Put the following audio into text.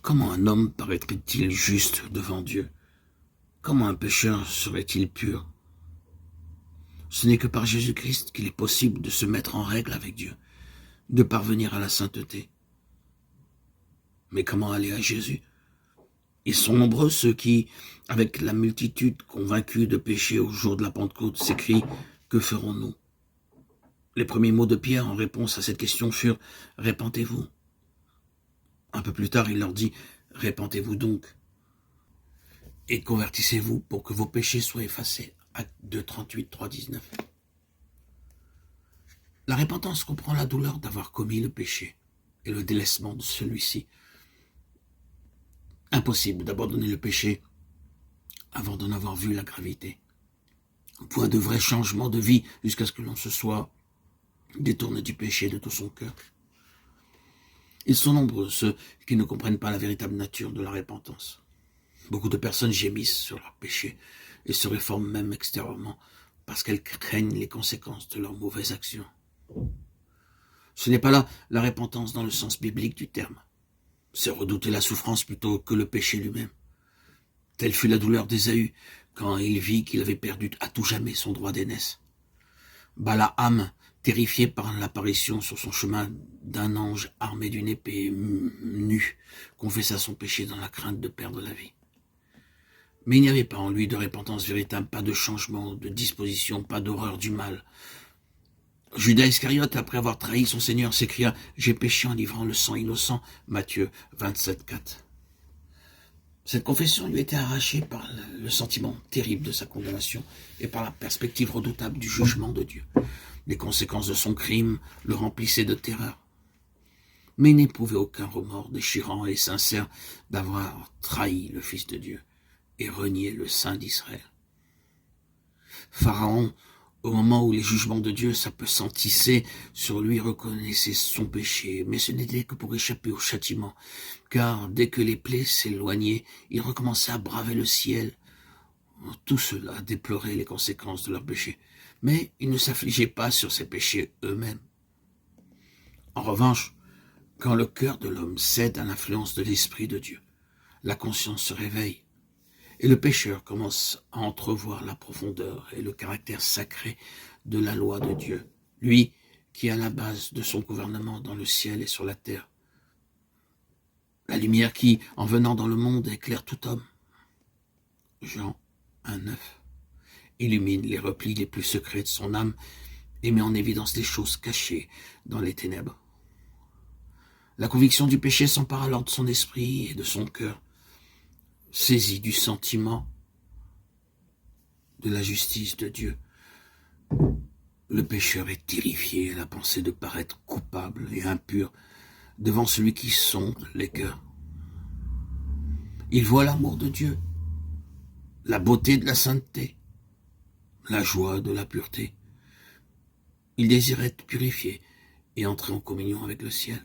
Comment un homme paraîtrait-il juste devant Dieu? Comment un pécheur serait-il pur? Ce n'est que par Jésus-Christ qu'il est possible de se mettre en règle avec Dieu, de parvenir à la sainteté. Mais comment aller à Jésus? Ils sont nombreux ceux qui, avec la multitude convaincue de péché au jour de la Pentecôte, s'écrient « Que ferons-nous » Les premiers mots de Pierre en réponse à cette question furent « Répentez-vous ». Un peu plus tard, il leur dit « Répentez-vous donc et convertissez-vous pour que vos péchés soient effacés ». Acte 2, 38, 3, 19. La repentance comprend la douleur d'avoir commis le péché et le délaissement de celui-ci. Impossible d'abandonner le péché avant d'en avoir vu la gravité. Point de vrai changement de vie jusqu'à ce que l'on se soit détourné du péché de tout son cœur. Ils sont nombreux ceux qui ne comprennent pas la véritable nature de la repentance. Beaucoup de personnes gémissent sur leur péché et se réforment même extérieurement parce qu'elles craignent les conséquences de leurs mauvaises actions. Ce n'est pas là la repentance dans le sens biblique du terme. C'est redouter la souffrance plutôt que le péché lui-même. Telle fut la douleur d'Ésaü quand il vit qu'il avait perdu à tout jamais son droit d'aînesse. Balaam, terrifié par l'apparition sur son chemin d'un ange armé d'une épée nue, confessa son péché dans la crainte de perdre la vie. Mais il n'y avait pas en lui de repentance véritable, pas de changement de disposition, pas d'horreur du mal. Judas Iscariote, après avoir trahi son Seigneur, s'écria « J'ai péché en livrant le sang innocent » Matthieu 27, 4. Cette confession lui était arrachée par le sentiment terrible de sa condamnation et par la perspective redoutable du jugement de Dieu. Les conséquences de son crime le remplissaient de terreur. Mais il n'éprouvait aucun remords déchirant et sincère d'avoir trahi le Fils de Dieu et renié le Saint d'Israël. Pharaon, au moment où les jugements de Dieu s'appesantissaient sur lui, reconnaissait son péché, mais ce n'était que pour échapper au châtiment, car dès que les plaies s'éloignaient, il recommençait à braver le ciel. Tout cela déplorait les conséquences de leur péché, mais ils ne s'affligeaient pas sur ces péchés eux-mêmes. En revanche, quand le cœur de l'homme cède à l'influence de l'Esprit de Dieu, la conscience se réveille, et le pécheur commence à entrevoir la profondeur et le caractère sacré de la loi de Dieu, lui qui est à la base de son gouvernement dans le ciel et sur la terre. La lumière qui, en venant dans le monde, éclaire tout homme. Jean 1,9 illumine les replis les plus secrets de son âme et met en évidence les choses cachées dans les ténèbres. La conviction du péché s'empare alors de son esprit et de son cœur, saisi du sentiment de la justice de Dieu. Le pécheur est terrifié à la pensée de paraître coupable et impur devant celui qui sonde les cœurs. Il voit l'amour de Dieu, la beauté de la sainteté, la joie de la pureté. Il désire être purifié et entrer en communion avec le ciel.